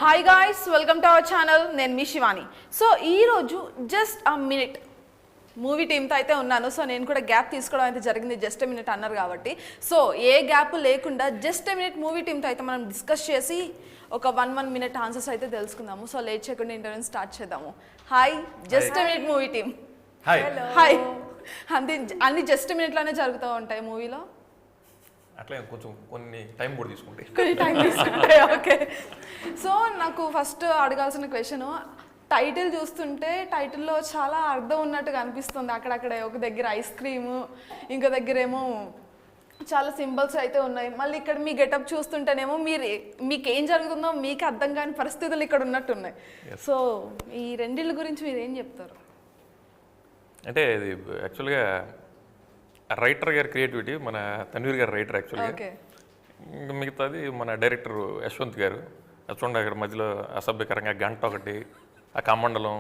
Hi guys, welcome to our channel. నేను మీ Shivani. So ఈరోజు just a minute movie టీమ్తో అయితే ఉన్నాను. సో నేను కూడా గ్యాప్ తీసుకోవడం అయితే జరిగింది, జస్ట్ ఎ మినిట్ అన్నారు కాబట్టి. సో ఏ గ్యాప్ లేకుండా జస్ట్ ఎ మినిట్ మూవీ టీమ్తో అయితే మనం డిస్కస్ చేసి ఒక 1 మినిట్ ఆన్సర్స్ అయితే తెలుసుకుందాము. సో లేట్ చేయకుండా ఇంటర్వ్యూ స్టార్ట్ చేద్దాము. Hi, just a minute movie team. Hi hi. అన్ని జస్ట్ మినిట్లోనే జరుగుతూ ఉంటాయి మూవీలో. అట్లా కొంచెం కొన్ని టైం కూడా తీసుకుంటాయి. కొన్ని టైం తీసుకుంటాయి. ఓకే. సో నాకు ఫస్ట్ అడగాల్సిన క్వశ్చన్, టైటిల్ చూస్తుంటే టైటిల్లో చాలా అర్థం ఉన్నట్టుగా అనిపిస్తుంది. అక్కడక్కడ ఒక దగ్గర ఐస్ క్రీము, ఇంకో దగ్గర ఏమో చాలా సింబల్స్ అయితే ఉన్నాయి. మళ్ళీ ఇక్కడ మీ గెటప్ చూస్తుంటేనేమో మీకు ఏం జరుగుతుందో మీకు అర్థం కాని పరిస్థితులు ఇక్కడ ఉన్నట్టున్నాయి. సో ఈ రెండిళ్ళ గురించి మీరు ఏం చెప్తారు? అంటే ఇది యాక్చువల్గా రైటర్ గారి క్రియేటివిటీ, మన తన్వీర్ గారు రైటర్ యాక్చువల్గా. ఇంకా మిగతాది మన డైరెక్టర్ యశ్వంత్ గారు. చూడండి అక్కడ మధ్యలో అసభ్యకరంగా గంట ఒకటి, ఆ కమండలం,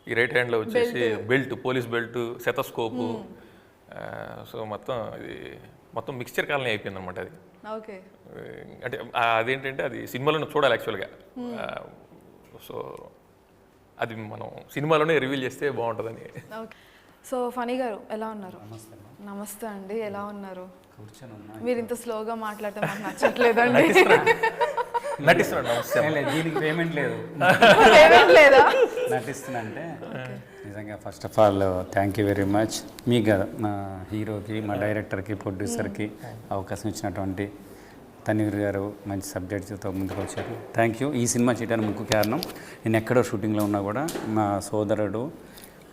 ఈ రైట్ హ్యాండ్లో వచ్చేసి బెల్ట్, పోలీస్ బెల్ట్, సెతస్కోపు. సో మొత్తం మిక్స్చర్ కాలనీ అయిపోయింది అనమాట అది. ఓకే. అంటే అదేంటంటే అది సినిమాలోనే చూడాలి యాక్చువల్గా. సో అది మనం సినిమాలోనే రివీల్ చేస్తే బాగుంటుందని. సో ఫనీ గారు ఎలా ఉన్నారు? నమస్తే అండి, ఎలా ఉన్నారు? మీరు ఇంత స్లోగా మాట్లాడితే మాకు నచ్చట్లేదండి. దీనికి పేమెంట్ లేదు. లేదా నటిస్తున్నా అంటే నిజంగా first of all thank you very much. మీకు కదా, మా హీరోకి, మా డైరెక్టర్కి, ప్రొడ్యూసర్కి అవకాశం ఇచ్చినటువంటి తన్వీర్ గారు మంచి సబ్జెక్ట్తో ముందుకు వచ్చారు. Thank you. ఈ సినిమా చేయడానికి ముఖ్య కారణం, నేను ఎక్కడో షూటింగ్లో ఉన్నా కూడా మా సోదరుడు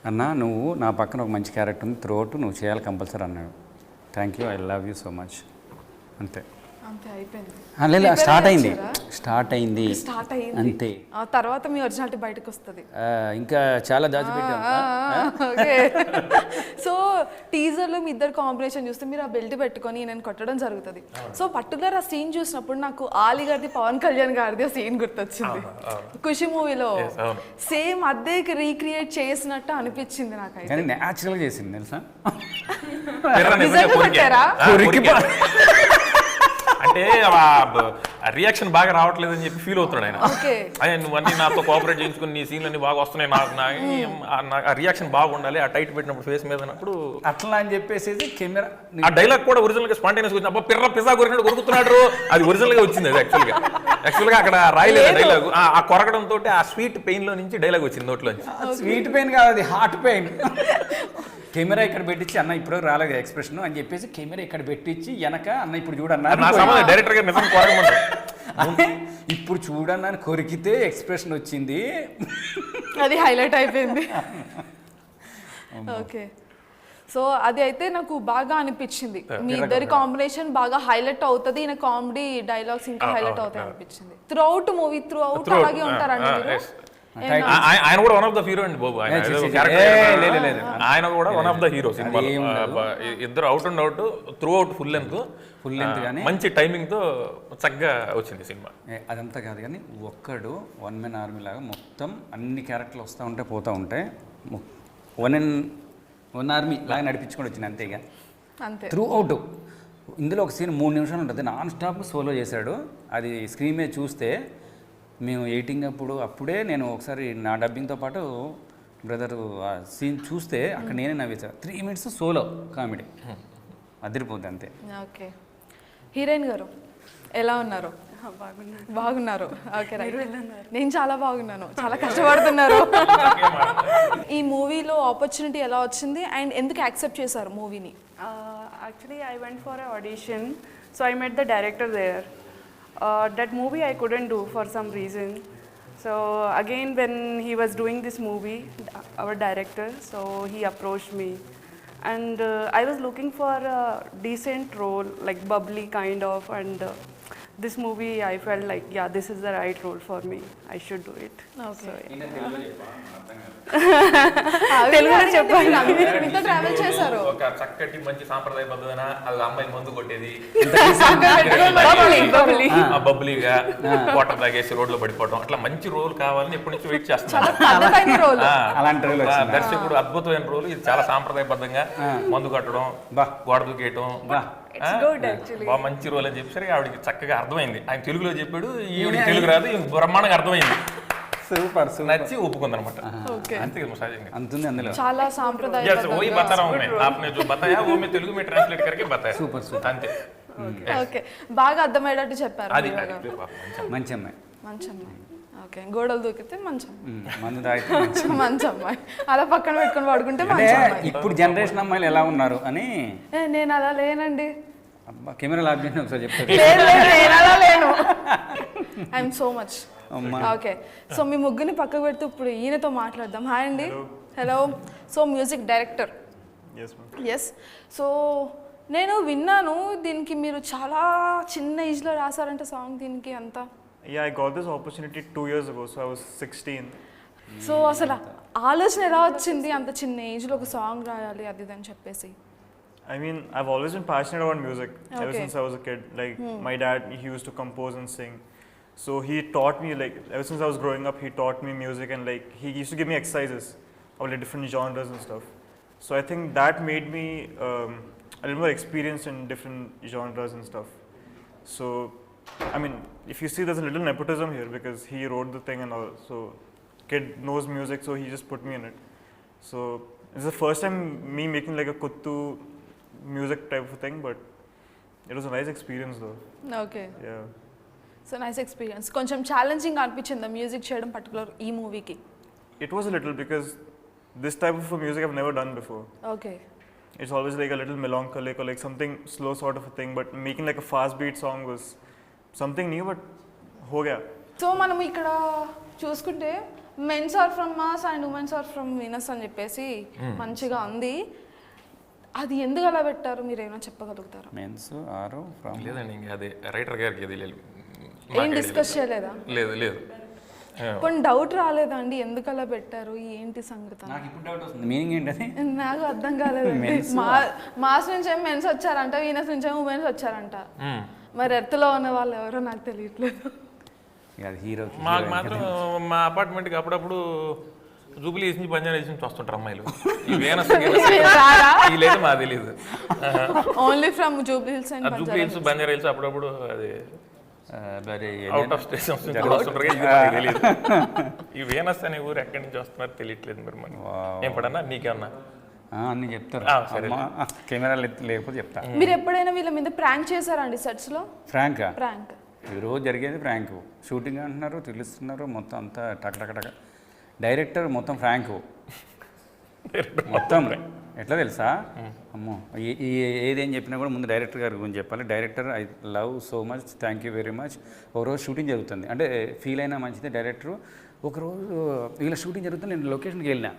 అన్న నువ్వు నా పక్కన ఒక మంచి క్యారెక్టర్ ఉంది, త్రోట్ నువ్వు చేయాలి కంపల్సరీ అన్నాడు. Thank you, I love you so much. అంతే. లేదు, స్టార్ట్ అయింది అంతే. తర్వాత మీ ఒరిజినాలిటీ బయటకు వస్తుంది. ఇంకా చాలా దాచిపెట్టాం. సో టీజర్ లో మీ ఇద్దరు కాంబినేషన్ చూస్తే మీరు ఆ బెల్ట్ పెట్టుకొని నేను కొట్టడం జరుగుతుంది. సో పర్టికులర్ ఆ సీన్ చూసినప్పుడు నాకు ఆలీ గారిది, పవన్ కళ్యాణ్ గారిది సీన్ గుర్తొచ్చింది. ఖుషి మూవీలో సేమ్ అదే రీక్రియేట్ చేసినట్టు అనిపించింది నాకైతే. న్యాచురల్ చేసింది తెలుసా. నిజంగా కొట్టారా? అంటే రియాక్షన్ బాగా రావట్లేదు అని చెప్పి ఫీల్ అవుతున్నాడు ఆయన. అయ్యా నువ్వన్నీ నాతో కోఆపరేట్ చేయించుకుని నీ సీన్లు అన్ని బాగా వస్తున్నాయి, నాకు ఆ రియాక్షన్ బాగుండాలి ఆ టైట్ పెట్టినప్పుడు ఫేస్ మీద అన్నప్పుడు అట్లా అని చెప్పేసి కెమెరా ఆ డైలాగ్ కూడా ఒరిజినల్ గా స్పాంటేనియస్ వచ్చింది. అబ్బా పిర్ర పిజ్జా కొరికినట్టు కొరుకుతున్నాడు, అది ఒరిజినల్ గా వచ్చింది. అది యాక్చువల్గా అక్కడ రాయలేదు డైలాగ్. ఆ కొరకడం తోటి ఆ స్వీట్ పెయిన్ లో నుంచి డైలాగ్ వచ్చింది నోట్లోంచి. స్వీట్ పెయిన్ కాదు, అది హార్ట్ పెయిన్. కెమెరా ఇక్కడ పెట్టించి అన్న ఇప్పుడు రాలేదు ఎక్స్ప్రెషన్ అని చెప్పేసి కెమెరా ఇక్కడ పెట్టించి వెనక అన్న ఇప్పుడు చూడన్నా డైరెక్టర్ గారు నిజంగా కొరకమంటారు, ఇప్పుడు చూడన్నా అని కొరికితే ఎక్స్ప్రెషన్ వచ్చింది, అది హైలైట్ అయిపోయింది. ఓకే. సో అది అయితే నాకు బాగా అనిపించింది. మీ ఇద్దరి కాంబినేషన్ బాగా హైలైట్ అవుతుంది, ఈయన కామెడీ డైలాగ్స్ ఇంకా హైలైట్ అవుతాయి అనిపించింది. Through out movie through out అలాగే ఉంటారండి మీరు? ఆయన కూడా వన్ ఆఫ్ ద హీరో అండి బాబు. ఆయన కూడా one of the hero cinema. ఇద్దరు out and out, through out full length కానీ మంచి టైమింగ్ తో చక్కగా వచ్చింది సినిమా. అదంతా కాదు కానీ ఒక్కడు వన్ మెన్ ఆర్మీ లాగా మొత్తం అన్ని క్యారెక్టర్లు వస్తూ ఉంటే పోతూ ఉంటే వన్ ఆర్మీ లాగా నడిపించుకొని వచ్చింది అంతేగా. అంతే త్రూ అవుట్. ఇందులో ఒక సీన్ 3 నిమిషాలు ఉంటుంది, నాన్ స్టాప్ సోలో చేశాడు. అది స్క్రీన్ మీద చూస్తే మేము ఎడిటింగ్ అప్పుడే నేను ఒకసారి నా డబ్బింగ్తో పాటు బ్రదర్ సీన్ చూస్తే అక్కడ నేనే నవ్వేసాను. 3 minutes సోలో కామెడీ అదిరిపోద్ది అంతే. ఓకే. హీరోయిన్ గారు ఎలా ఉన్నారు? బాగున్నారు. Okay right. నేను చాలా బాగున్నాను, చాలా కష్టపడుతున్నారు. ఈ మూవీలో ఆపర్చునిటీ ఎలా వచ్చింది అండ్ ఎందుకు యాక్సెప్ట్ చేశారు మూవీని? Actually I went for an audition, so I met the director there. That movie I couldn't do for some reason. So again when he was doing this movie, our director, so he approached me. And I was looking for a decent role, like bubbly kind of, and this movie I felt like, yeah, this is the right role for me. I should do it. Okay. తెలుగులో చెప్పాలి. Travel చేశారు. ఒక చక్కటి మంచి సాంప్రదాయబద్ధమైన అమ్మాయి మందు కొట్టేది, బబ్లీగా water తాగేసి రోడ్లో పడిపోవడం, అట్లా మంచి రోల్ కావాలని ఎప్పటి నుంచి వెయిట్ చేస్తాను. దర్శకుడు అద్భుతమైన రోల్ ఇది. చాలా సాంప్రదాయబద్ధంగా మందు కట్టడం, గోడ దూకేయటం, It's good actually. బాగా మంచి రోల్ అని చెప్పేసరికి ఆవిడకి చక్కగా అర్థమైంది. ఆయన తెలుగులో చెప్పాడు, ఈవిడికి తెలుగు రాదు, ఈవిడ బ్రహ్మాండంగా అర్థమైంది. సూపర్ నచ్చి ఒప్పుకుందనమాట. ఓకే, అంతే కదా సహజంగా. అంతుంది అందులో. చాలా Yes, సాంప్రదాయ वही बता रहा हूँ मैं. आपने जो बताया वो मैं तेलुगु में ट्रांसलेट करके बताया. Super super. అంతే. ఓకే, బాగా అర్థమయ్యేటట్టు చెప్పారు. అది మంచి అమ్మాయి. మంచి అమ్మాయి. ఓకే, గోడలు దూకితే మంచి అమ్మాయి. మందు తాగితే మంచి. మంచి అమ్మాయి. అలా పక్కన పెట్టుకొని పడుకుంటే అంటే మంచి అమ్మాయి. ఇప్పుడు జనరేషన్ అమ్మాయిలు ఎలా ఉన్నారు అని నేను అలా లేనండి. అబ్బా కెమెరా లాక్ చేసి ఒకసారి చెప్తారు. లేదు, లేదు, నేను అలా లేను. I'm so much. అమ్మా. ఓకే, సో మీ ముగ్గురిని పక్కకు పెడుతూ ఇప్పుడు ఈయనతో మాట్లాడదాం. హాయ్ అండి. Hello. So music director. Yes. So నేను విన్నాను దీనికి మీరు చాలా చిన్న ఏజ్లో రాశారంటే సాంగ్ దీనికి అంతా. Yeah, I got this opportunity 2 years ago, so I was 16. So అసలు ఆలోచన ఎలా వచ్చింది అంత చిన్న ఏజ్లో ఒక సాంగ్ రాయాలి అది ఇది అని చెప్పేసి? I mean, I've always been passionate about music ever Okay. since I was a kid. Like, my dad, he used to compose and sing. So he taught me, like, ever since I was growing up, he taught me music and, like, he used to give me exercises of, like, different genres and stuff. So I think that made me a little more experienced in different genres and stuff. So, I mean, if you see, there's a little nepotism here because he wrote the thing and all. So, kid knows music, so he just put me in it. So, it's the first time me making like a kuttu music type of thing, but it was a nice experience though. Okay, Yeah. So nice experience. కొంచెం challenging అనిపించిందా music చేయడం particular ఈ మూవీకి? It was a little because this type of a music I've never done before. Okay. It's always like a little melancholic or like something slow sort of a thing, but making like a fast beat song was something new, but ho gaya. So మనం ఇక్కడ చూసుకుంటే men's are from Mars and women's are from Venus అని చెప్పేసి మంచిగా ఉంది. అది ఎందుకు అలా పెట్టారు మీరు ఏమైనా చెప్పగలుగుతారా? మెన్స్ ఆరు ఫ్రమ్. లేదండి, ఇంకా అదే రైటర్ గారికి అది లేదు. ఏం డిస్కస్ చేయలేదా? లేదు లేదు. కొన్ని డౌట్ రాలేదా అండి ఎందుకు అలా పెట్టారు ఏంటి సంగతి? నాకు ఇప్పుడు డౌట్ వస్తుంది, మీనింగ్ ఏంటని. నాకు అర్థం కాలేదండి. మాస్ నుంచి ఏమో మెన్స్ వచ్చారంట, వీనస్ నుంచి ఏమో ఉమెన్స్ వచ్చారంట. మరి ఎర్త్లో ఉన్న వాళ్ళు ఎవరో నాకు తెలియట్లేదు. అది హీరో. మాకు మాత్రం మా అపార్ట్మెంట్కి అప్పుడప్పుడు జూబ్లీ నుంచి బంజారా నుంచి వస్తుంటారు అమ్మాయిలు. ఈ వేనస్ వీళ్ళైతే మాకు తెలియదు. Only from Jubilee hills and Jubilee hills Banjara hills అప్పుడప్పుడు అది మరి అవుట్ ఆఫ్ స్టేషన్ వస్తుంటారు. ఇది మాకు తెలియదు. ఈ వేనస్ అనే ఊరు ఎక్కడి నుంచి వస్తున్నారు తెలియట్లేదు. మరి మనం ఏం పడన్నా నీకేమన్నా అన్ని చెప్తారు. సరే. కెమెరాలు లేకపోతే చెప్తా. మీరు ఎప్పుడైనా వీళ్ళ మీద ప్రాంక్ చేశారండి సెట్స్ లో? ఫ్రాంకా? ప్రాంక్ ఈరోజు జరిగేది ఫ్రాంక్. షూటింగ్ అంటున్నారు, తెలుస్తున్నారు, మొత్తం అంతా టక్ టక్ టక్. డైరెక్టర్ మొత్తం ఫ్రాంకు మొత్తం. ఎట్లా తెలుసా? అమ్మో, ఏదేం చెప్పినా కూడా ముందు డైరెక్టర్ గారి గురించి చెప్పాలి. Director I love so much, thank you very much. ఒకరోజు షూటింగ్ జరుగుతుంది అంటే ఫీల్ అయినా మంచిది. డైరెక్టరు ఒకరోజు వీళ్ళ షూటింగ్ జరుగుతుంది, నేను లొకేషన్కి వెళ్ళినా.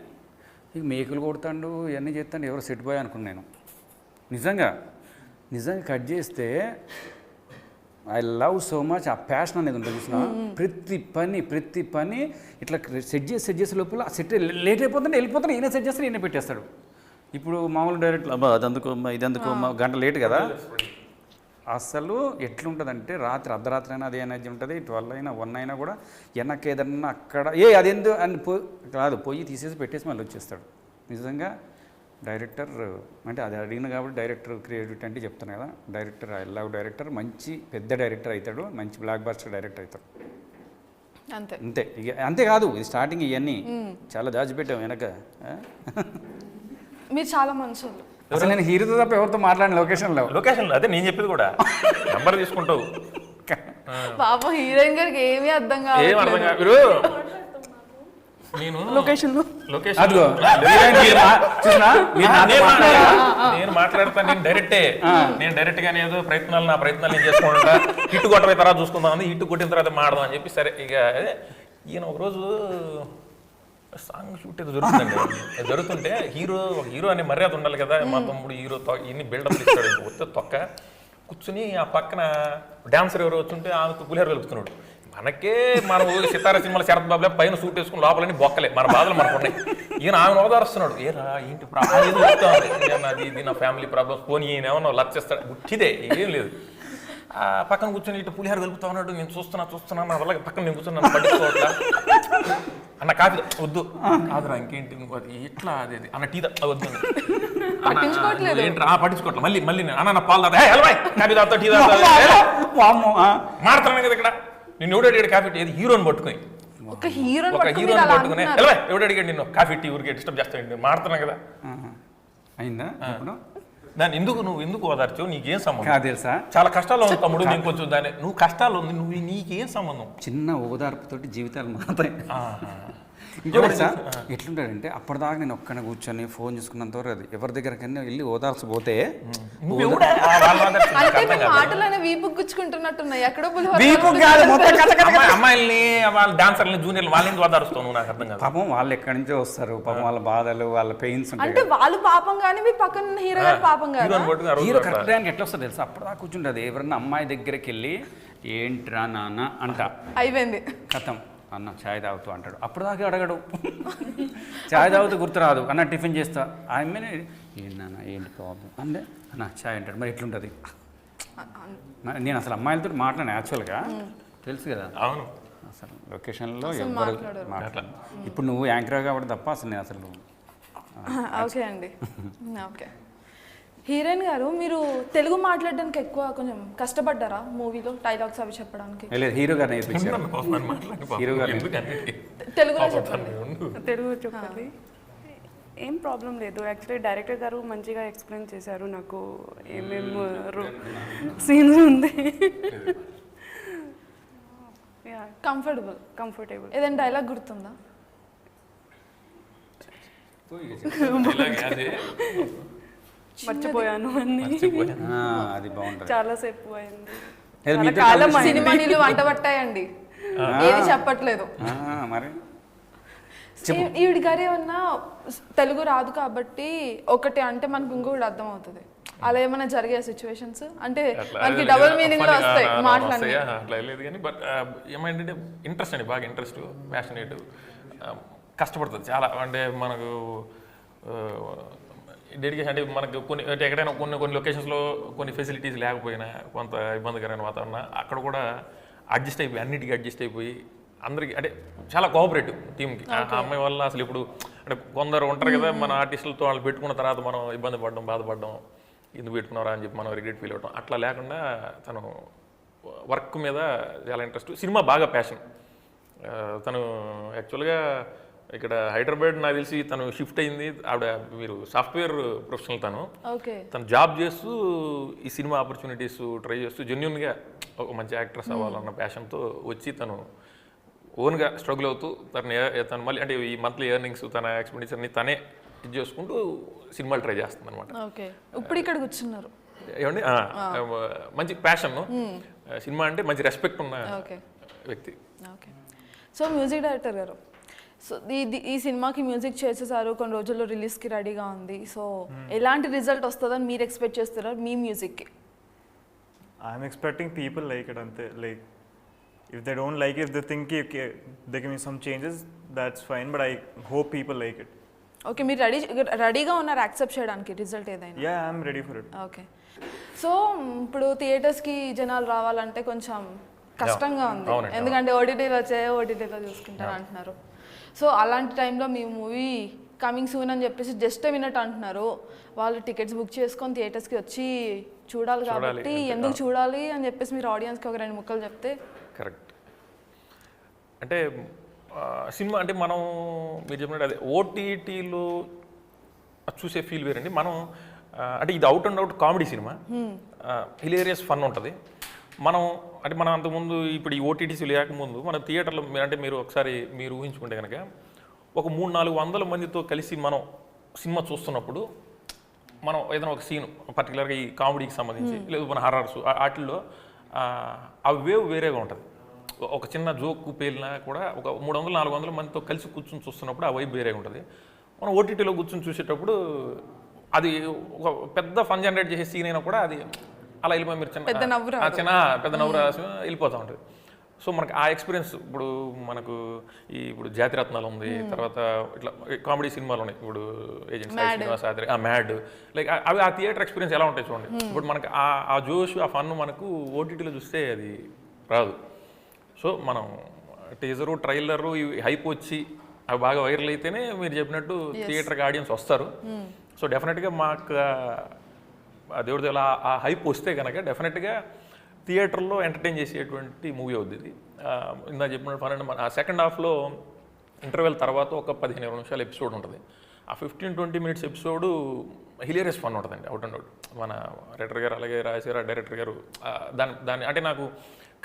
ఇక మేకులు కొడతాడు, ఇవన్నీ చేస్తాడు, ఎవరో సెట్ బాయ్ అనుకున్నాను నేను. నిజంగా కట్ చేస్తే ఐ లవ్ సో మచ్. ఆ ప్యాషన్ అనేది ఉంటుంది చూసిన. ప్రతి పని ఇట్లా సెట్ చేసే లోపల ఆ సెట్ లేట్ అయిపోతుంటే వెళ్ళిపోతాడు, ఈయన సెట్ చేస్తాడు, ఈయన పెట్టేస్తాడు. ఇప్పుడు మామూలు డైరెక్ట్ అబ్బా అదందుకో ఇదందుకో గంట లేట్ కదా. అసలు ఎట్లుంటుందంటే అర్ధరాత్రి అయినా అదే ఎనర్జీ ఉంటుంది. 12 అయినా 1 అయినా కూడా వెనక్కి ఏదన్నా అక్కడ అదేందో అని కాదు, పోయి తీసేసి పెట్టేసి మళ్ళీ వచ్చేస్తాడు. నిజంగా డైరెక్టర్ అంటే అది అడిగిన కాబట్టి డైరెక్టర్ క్రియేటివిటీ అంటే చెప్తాను కదా. Director I love director. మంచి పెద్ద డైరెక్టర్ అవుతాడు, మంచి బ్లాక్ బస్టర్ డైరెక్టర్ అవుతాడు. అంతే ఇక అంతేకాదు, ఇది స్టార్టింగ్ ఇవన్నీ చాలా దాచిపెట్టాం వెనక. మీరు చాలా మంచోళ్ళు. అసలు నేను హీరోతో తప్ప ఎవరితో మాట్లాడిన లొకేషన్లో అదే నేను చెప్పేది కూడా. నెంబర్ తీసుకుంటావు. పాపం హీరోయిన్ గారికి ఏమీ అర్థం ఏం అర్థం కాదు. కాదు. నేను లొకేషన్ నేను మాట్లాడతాను. నేను డైరెక్ట్ గానే ఏదో నా ప్రయత్నాలు నేను చేసుకుంటా. హిట్ కొట్టబోయే తర్వాత చూసుకుందాం, హిట్ కొట్టిన తర్వాత మాడదాం అని చెప్పి సరే. ఇక ఈయన ఒకరోజు సాంగ్ షూట్ ఏదో జరుగుతుంటే హీరో అనే మర్యాద ఉండాలి కదా. మా తమ్ముడు హీరో ఇన్ని బిల్డప్ ఇస్తాడు, వస్తే తొక్క కూర్చుని ఆ పక్కన డాన్సర్ ఎవరు వచ్చుంటే ఆమెతో పులిహోర కలుపుతున్నాడు. మనకే మన సితారా సినిమాల శరత్ బాబులే పైన సూట్ వేసుకుని లోపలని బొక్కలే, మన బాధలు మనకు ఉన్నాయి. ఈయన ఆమె ఓదారుస్తున్నాడు. ఏరా ఏంటి ప్రాబ్లం, అది ఇది నా ఫ్యామిలీ ప్రాబ్లమ్స్, పోనీ ఈయన ఏమన్నా లచ్చేస్తాడు. గుట్టిదే ఏం లేదు. పక్కన కూర్చొని ఇటు పులిహార కలుపుతా ఉన్నాడు, నేను చూస్తున్నా నా వల్ల పక్కన నేను కూర్చున్నాను పట్టించుకోవట్లా అన్న కాఫీ వద్దు కాదురా ఇంకేంటి ఎట్లా అది అన్న టీ వద్దు ఏంట్రా పట్టించుకోవట్లా మళ్ళీ నేను అన్న నా పాలు తాత కాఫీ తాగుతా టీ తాగుతా మాడుతున్నాను కదా ఇక్కడ నేను ఎవడు అడిగాడు కాఫీ ఏది హీరోని పట్టుకుని ఒక హీరోని పట్టుకుని ఎవడు అడిగాడు నిన్ను కాఫీ టీ ఊరికే డిస్టర్బ్ చేస్తాను మాడుతున్నా కదా అయిందా ఇప్పుడు దాన్ని నువ్వు ఎందుకు ఓదార్చు నీకేం సంబంధం కాదు తెలుసా చాలా కష్టాల్లో ఉంది తమ్ముడు నేను కొంచెం దాన్ని నువ్వు కష్టాల్లో ఉంది నీకేం సంబంధం చిన్న ఓదార్పుతోటి జీవితాలు మారుతాయి. ఇంకోటి సార్ ఎట్లుంటాడంటే అప్పటిదాకా నేను ఒక్కనే కూర్చొని ఫోన్ చూసుకున్నంత వరకు అది ఎవరి దగ్గరకైనా వెళ్ళి ఓదార్చపోతే మాటలనే వీపు గుచ్చుకుంటున్నట్టున్నాయి ఎక్కడో అమ్మాయిల్ని వాళ్ళ డాన్సర్ని జూనియర్లు వాళ్ళని ఓదారుస్తావు నాకు అర్థం కాదు. పాపం వాళ్ళు ఎక్కడి నుంచో వస్తారు, పాపం వాళ్ళ బాధలు వాళ్ళ పెయిన్స్ అంటే ఉంటాయి. వాళ్ళు పాపం కానీ మీ పక్కన హీరో గారు పాపం కాదు. హీరో కరెక్ట్ టైంకి ఎట్లా వస్తుంది తెలుసా, అప్పటిదాకా కూర్చుంటుంది ఎవరన్నా అమ్మాయి దగ్గరికి వెళ్ళి ఏంట్రా నాన్న అంట అయిపోయింది కథం అన్న ఛాయ్ తాగుతూ అంటాడు, అప్పుడు దాకా అడగడు ఛాయ్ తాగుతూ గుర్తురాదు అన్న టిఫిన్ చేస్తా ఆమె ఏంటన్నా ఏంటి ప్రాబ్లం అంటే అన్న ఛాయ్ అంటాడు. మరి ఎట్లుంటుంది నేను అసలు అమ్మాయిలతో మాట్లాడాను యాక్చువల్గా తెలుసు కదా. అవును అసలు లొకేషన్లో ఎవరు మాట్లాడు. ఇప్పుడు నువ్వు యాంకర్ కాబట్టి తప్ప అసలు నేను అసలు ఓకే అండి ఓకే. హీరోయిన్ గారు మీరు తెలుగు మాట్లాడడానికి ఎక్కువ కొంచెం కష్టపడ్డారా మూవీలో డైలాగ్స్ అవి చెప్పడానికి? లేదు హీరో గారు నేర్పించారు. హీరో గారు తెలుగులో చెప్పండి. తెలుగు చెప్పాలి ఏం ప్రాబ్లం లేదు. యాక్చువల్లీ డైరెక్టర్ గారు మంచిగా ఎక్స్ప్లెయిన్ చేశారు నాకు ఏమేమి సీన్స్ ఉంది. కంఫర్టబుల్ ఏదైనా డైలాగ్ గుర్తుందా? మర్చిపోయాను అన్ని, అది బాగుంటుంది, చాలాసేపు అయింది. సినిమా నీళ్ళు వంట పట్టాయండి, ఏది చెప్పట్లేదు. మరి ఈవిడి గారు ఏమన్నా తెలుగు రాదు కాబట్టి ఒకటి అంటే మనకు ఇంకొకటి అర్థం అవుతుంది, అలా ఏమైనా జరిగే సిచ్యువేషన్స్ అంటే మనకి డబుల్ మీనింగ్ లో వస్తాయి మాట్లాడి అట్లా లేదు కానీ బట్ ఏమంటే ఇంట్రెస్ట్ అండి, బాగా ఇంట్రెస్ట్ ప్యాషనేట్, కష్టపడుతుంది చాలా. అంటే మనకు డెడికేషన్ అంటే మనకు కొన్ని అంటే ఎక్కడైనా కొన్ని లొకేషన్స్లో కొన్ని ఫెసిలిటీస్ లేకపోయినా కొంత ఇబ్బందికరమైన వాతావరణం అక్కడ కూడా అన్నిటికీ అడ్జస్ట్ అయిపోయి అందరికీ అంటే చాలా కోఆపరేటివ్ టీంకి. ఆ అమ్మాయి వల్ల అసలు ఇప్పుడు అంటే కొందరు ఉంటారు కదా మన ఆర్టిస్టులతో వాళ్ళు పెట్టుకున్న తర్వాత మనం ఇబ్బంది పడడం బాధపడడం ఎందుకు పెట్టుకున్నారా అని చెప్పి మనం రిగ్రెట్ ఫీల్ అవ్వడం అట్లా లేకుండా తను వర్క్ మీద చాలా ఇంట్రెస్ట్, సినిమా బాగా ప్యాషన్. తను యాక్చువల్గా ఇక్కడ హైదరాబాద్ నాకు తెలిసి తను షిఫ్ట్ అయింది, ఆవిడ మీరు సాఫ్ట్వేర్ ప్రొఫెషనల్ తను జాబ్ చేస్తూ ఈ సినిమా ఆపర్చునిటీస్ ట్రై చేస్తూ జెన్యున్గా ఒక మంచి యాక్ట్రెస్ అవ్వాలన్న ప్యాషన్తో వచ్చి తను ఓన్గా స్ట్రగుల్ అవుతూ తను మళ్ళీ అంటే ఈ మంత్లీ ఎర్నింగ్స్ తన ఎక్స్పెండిచర్ని తనే ఇది చేసుకుంటూ సినిమాలు ట్రై చేస్తుంది అనమాట. ఇప్పుడు ఇక్కడ కూర్చున్నారు ఏమండి మంచి ప్యాషన్, సినిమా అంటే మంచి రెస్పెక్ట్ ఉన్న వ్యక్తి. ఓకే. సో మ్యూజిక్ డైరెక్టర్ గారు, సో ఈ సినిమాకి మ్యూజిక్ చేసేసారు, కొన్ని రోజుల్లో రిలీజ్కి రెడీగా ఉంది. సో ఎలాంటి రిజల్ట్ వస్తుందని మీరు ఎక్స్పెక్ట్ చేస్తున్నారు మీ మ్యూజిక్కి? I'm expecting people like it అంతే. Like if they don't like it, if they think okay, they give me some changes, that's fine, but I hope people like it. Okay, మీరు రెడీగా ఉన్నారు accept చేయడానికి result ఏదైనా? Yeah, I'm ready for it. Okay. So ఇప్పుడు థియేటర్స్కి జనాలు రావాలంటే కొంచెం కష్టంగా ఉంది, ఎందుకంటే ఓటీటీలో చూసుకుంటారు అంటున్నారు. సో అలాంటి టైంలో మీ మూవీ కమింగ్ సూన్ అని చెప్పేసి జస్ట్ విన్నట్టు అంటున్నారు, వాళ్ళు టికెట్స్ బుక్ చేసుకొని థియేటర్స్కి వచ్చి చూడాలి కాబట్టి ఎందుకు చూడాలి అని చెప్పేసి మీరు ఆడియన్స్కి ఒక 2 ముక్కలు చెప్తే. కరెక్ట్. అంటే సినిమా అంటే మనం మీరు చెప్పినట్టు అదే ఓటీటీలో చూసే ఫీల్ వేరండి. మనం అంటే ఇది out and out comedy cinema, hilarious fun ఉంటుంది. మనం అంతకుముందు ఇప్పుడు ఈ ఓటీటీసీ లేకముందు మన థియేటర్లో అంటే మీరు ఒకసారి మీరు ఊహించుకుంటే కనుక ఒక 300-400 మందితో కలిసి మనం సినిమా చూస్తున్నప్పుడు మనం ఏదైనా ఒక సీన్ పర్టికులర్గా ఈ కామెడీకి సంబంధించి లేదు మన హర్రర్స్ వాటిల్లో ఆ వేవ్ వేరేగా ఉంటుంది. ఒక చిన్న జోక్ పేలినా కూడా ఒక 300-400 మందితో కలిసి కూర్చొని చూస్తున్నప్పుడు ఆ వైబ్ వేరేగా ఉంటుంది. మనం ఓటీటీలో కూర్చొని చూసేటప్పుడు అది ఒక పెద్ద ఫన్ జనరేట్ చేసే సీన్ అయినా కూడా అది అలా వెళ్ళిపోయి మీరు పెద్ద నవ్వు రాసి వెళ్ళిపోతూ ఉంటుంది. సో మనకు ఆ ఎక్స్పీరియన్స్ ఇప్పుడు మనకు ఇప్పుడు జాతిరత్నాలు ఉంది, తర్వాత ఇట్లా కామెడీ సినిమాలు ఉన్నాయి, ఇప్పుడు agent Sai Srinivas Athreya, Mad, like అవి ఆ థియేటర్ ఎక్స్పీరియన్స్ ఎలా ఉంటాయి చూడండి. ఇప్పుడు మనకు ఆ జోష్ ఆ ఫన్ మనకు ఓటీటీలో చూస్తే అది రాదు. సో మనం టీజరు ట్రైలరు ఇవి హైప్ వచ్చి అవి బాగా వైరల్ అయితేనే మీరు చెప్పినట్టు థియేటర్కి ఆడియన్స్ వస్తారు. సో డెఫినెట్గా మాకు ఆ దేవుడి అలా ఆ హైప్ వస్తే కనుక డెఫినెట్గా థియేటర్లో ఎంటర్టైన్ చేసేటువంటి మూవీ అవుద్ది ఇది. ఇందా చెప్పినట్టు ఫన్ ఆ సెకండ్ హాఫ్లో ఇంటర్వెల్ తర్వాత ఒక 15-20 నిమిషాల ఎపిసోడ్ ఉంటుంది. ఆ 15-20 మినిట్స్ ఎపిసోడు హిలేరియస్ ఫన్ ఉంటుందండి, అవుట్ అండ్ అవుట్. మన రైటర్ గారు అలాగే రాజశేఖర డైరెక్టర్ గారు దాన్ని అంటే నాకు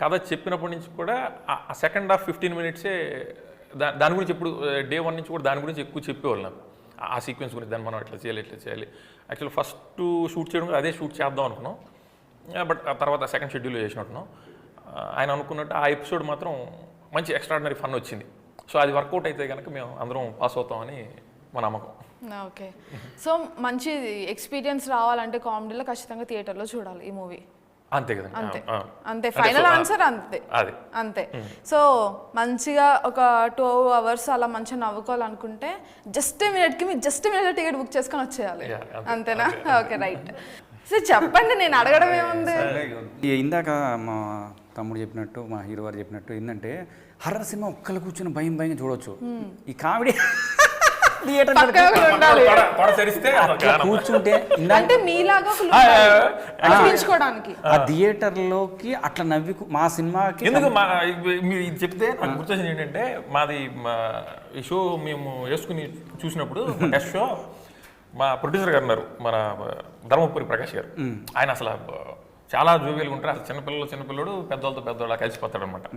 కథ చెప్పినప్పటి నుంచి కూడా ఆ సెకండ్ హాఫ్ 15 మినిట్సే దాని గురించి ఎప్పుడు డే 1 నుంచి కూడా దాని గురించి ఎక్కువ చెప్పేవాళ్ళు నాకు, ఆ సీక్వెన్స్ గురించి. దాన్ని మనం ఎట్లా చేయాలి యాక్చువల్లీ ఫస్ట్ షూట్ చేయడం అదే షూట్ చేద్దాం అనుకున్నాం, బట్ ఆ తర్వాత సెకండ్ షెడ్యూల్ చేసినట్టున్నాం. ఆయన అనుకున్నట్టు ఆ ఎపిసోడ్ మాత్రం మంచి ఎక్స్ట్రాడినరీ ఫన్ వచ్చింది. సో అది వర్కౌట్ అయితే కనుక మేము అందరం పాస్ అవుతామని మా నమ్మకం. ఓకే, సో మంచి ఎక్స్పీరియన్స్ రావాలంటే కామెడీలో ఖచ్చితంగా థియేటర్లో చూడాలి ఈ మూవీ. అంతే కదండి, అంతే ఫైనల్ ఆన్సర్ అంతే అది అంతే. సో మంచిగా ఒక 2 hours అలా మంచిగా నవ్వుకోవాలనుకుంటే జస్ట్ మినిట్ టికెట్ బుక్ చేసుకొని వచ్చేయాలి, అంతేనా? Okay, right. సో చెప్పండి, నేను అడగడం ఏముంది. ఇందాక మా తమ్ముడు చెప్పినట్టు, మా హీరో గారు చెప్పినట్టు ఏంటంటే హర్రర్ సినిమా ఒక్కళ్ళు కూర్చొని భయం చూడొచ్చు. ఈ కామెడీ కూర్చుంటే అంటే మీలాగా అనిపించుకోవడానికి ఆ థియేటర్లోకి అట్లా నవ్వి మా సినిమాకి ఎందుకు మీరు ఇది చెప్తే నాకు గుర్తొచ్చింది ఏంటంటే, మాది ఈ షో మేము వేసుకుని చూసినప్పుడు టెస్ట్ షో మా ప్రొడ్యూసర్ గారు ఉన్నారు, మన ధర్మపురి ప్రకాష్ గారు. ఆయన అసలు చాలా జోవియల్గా ఉంటారు. అసలు చిన్నపిల్లడు పెద్దవాళ్ళతో కలిసిపోతాడు అనమాట.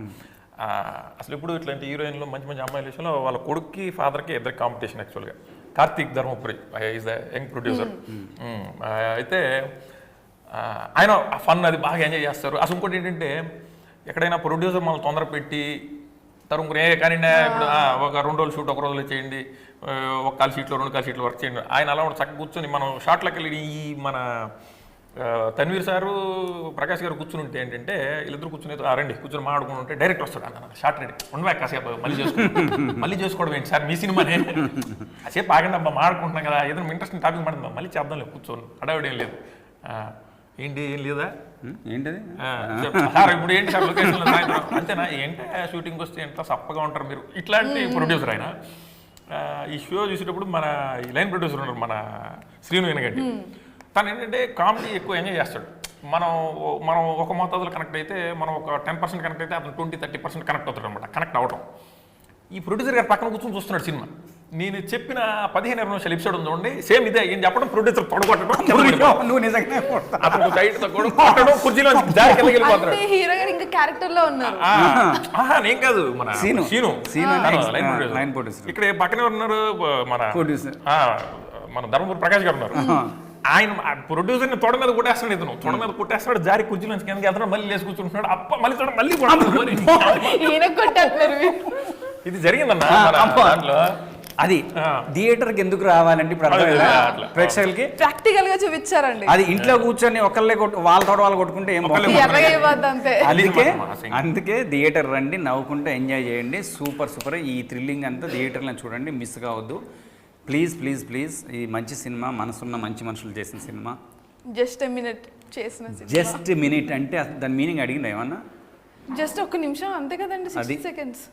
అసలు ఇప్పుడు ఇట్లాంటి హీరోయిన్లు మంచి అమ్మాయిల విషయంలో వాళ్ళ కొడుక్కి ఫాదర్కి ఇద్దరు కాంపిటీషన్. యాక్చువల్గా Karthik Dharmapuri is the young producer. అయితే ఆయన ఆ ఫన్ అది బాగా ఎంజాయ్ చేస్తారు. అసలు ఇంకోటి ఏంటంటే, ఎక్కడైనా ప్రొడ్యూసర్ మనల్ని తొందర పెట్టి తరుముకునే కానీ ఇప్పుడు ఒక 2 రోజులు షూట్ ఒక రోజులో చేయండి, ఒక 1 సీట్లో 2 సీట్లు వర్క్ చేయండి, ఆయన అలా చక్కగా కూర్చొని మనం షార్ట్లోకి వెళ్ళి ఈ మన తన్వీర్ సారు ప్రకాష్ గారు కూర్చుని ఉంటే ఏంటంటే వీళ్ళిద్దరు కూర్చుని రండి కూర్చొని మాట్లాడుకుని ఉంటే డైరెక్ట్ వస్తాడు, అన్న షార్ట్ రెడీ ఉండవా కాసేపు మళ్ళీ చేసుకోవడం ఏంటి సార్ మీ సినిమానే, కాసేపు ఆగండి అబ్బా మాట్లాడుకుంటున్నాం కదా, ఏదైనా ఇంట్రెస్టింగ్ టాపిక్ మాట్లాడదా, మళ్ళీ చేద్దాం లేదు కూర్చోని హడావిడి ఏం లేదు. ఏంటి ఏం లేదా ఏంటది సార్ ఇప్పుడు ఏంటి సార్ లొకేషన్లో సాయంత్రం అంతేనా, ఏంటి షూటింగ్ వస్తే ఎంత సప్పగా ఉంటారు మీరు, ఇట్లాంటి ప్రొడ్యూసర్ ఆయన. ఈ షో చూసేటప్పుడు మన ఈ లైన్ ప్రొడ్యూసర్ ఉన్నారు మన శ్రీను వెనగండి, తను ఏంటంటే కామెడీ ఎక్కువ ఎంజాయ్ చేస్తాడు. మనం ఒక మోతాదులో కనెక్ట్ అయితే, మనం ఒక 10% కనెక్ట్ అయితే అతను 20-30% కనెక్ట్ అవుతాడు అనమాట. కనెక్ట్ అవడం ఈ ప్రొడ్యూసర్ గారు పక్కన కూర్చొని చూస్తున్నాడు సినిమా. నేను చెప్పిన 15-20 నిమిషాలు ఎపిసోడ్ ఉంది చూడండి, సేమ్ ఇదే ఏం చెప్పడం, ప్రొడ్యూసర్ తొడగొట్టడం, నువ్వు నిజంగా కుర్చీలో జారి కిందకి వెళ్ళిపోతాడు. హీరో గారు ఇంకా క్యారెక్టర్ లో ఉన్నారు. నేను కాదు, మన సీను లైన్ ప్రొడ్యూసర్. ఇక్కడ పక్కనే ఉన్నారు మన ప్రొడ్యూసర్, మన ధర్మపురి ప్రకాష్ గారు ఉన్నారు. ఆయన ప్రొడ్యూసర్ని తొడ మీద కొట్టేస్తాడు, ఇతను తొడ మీద కొట్టేస్తాడు, జారి కుర్చీలో కిందకి వెళ్తాడు, మళ్ళీ లేచి కూర్చుంటున్నాడు, అప్ప మళ్ళీ తొడ మళ్ళీ ఇది జరిగిందన్న దాంట్లో. అది థియేటర్కి ఎందుకు రావాలంటే ఇప్పుడు ప్రేక్షకులకి ప్రాక్టికల్ గా చూపించారండి. అది ఇంట్లో కూర్చొని ఒకళ్ళే వాళ్ళతో వాళ్ళు కొట్టుకుంటే ఏం అందుకే థియేటర్ రండి, నవ్వుకుంటే ఎంజాయ్ చేయండి. సూపర్ ఈ థ్రిల్లింగ్ అంతా థియేటర్లో చూడండి, మిస్ కావద్దు ప్లీజ్. ఈ మంచి సినిమా, మనసున్న మంచి మనుషులు చేసిన సినిమా. జస్ట్ మినిట్ చేసిన జస్ట్ మినిట్ అంటే దాని మీనింగ్ అడిగిందా ఏమన్నా? జస్ట్ 1 నిమిషం అంతే కదండి, 60 సెకండ్స్.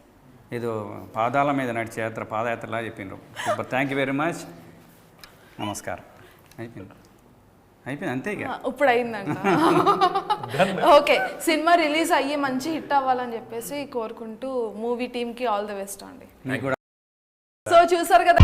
ఏదో పాదాల మీద నడిచే యాత్ర, పాదయాత్రలా చెప్పిండ్రు. Super, thank you very much, నమస్కారం. అయిపోయింది అంతే ఇక ఇప్పుడు అయిందంట. ఓకే, సినిమా రిలీజ్ అయ్యి మంచి హిట్ అవ్వాలని చెప్పేసి కోరుకుంటూ మూవీ టీమ్కి ఆల్ ది బెస్ట్ అండి. మీకు కూడా. సో చూసారు కదా.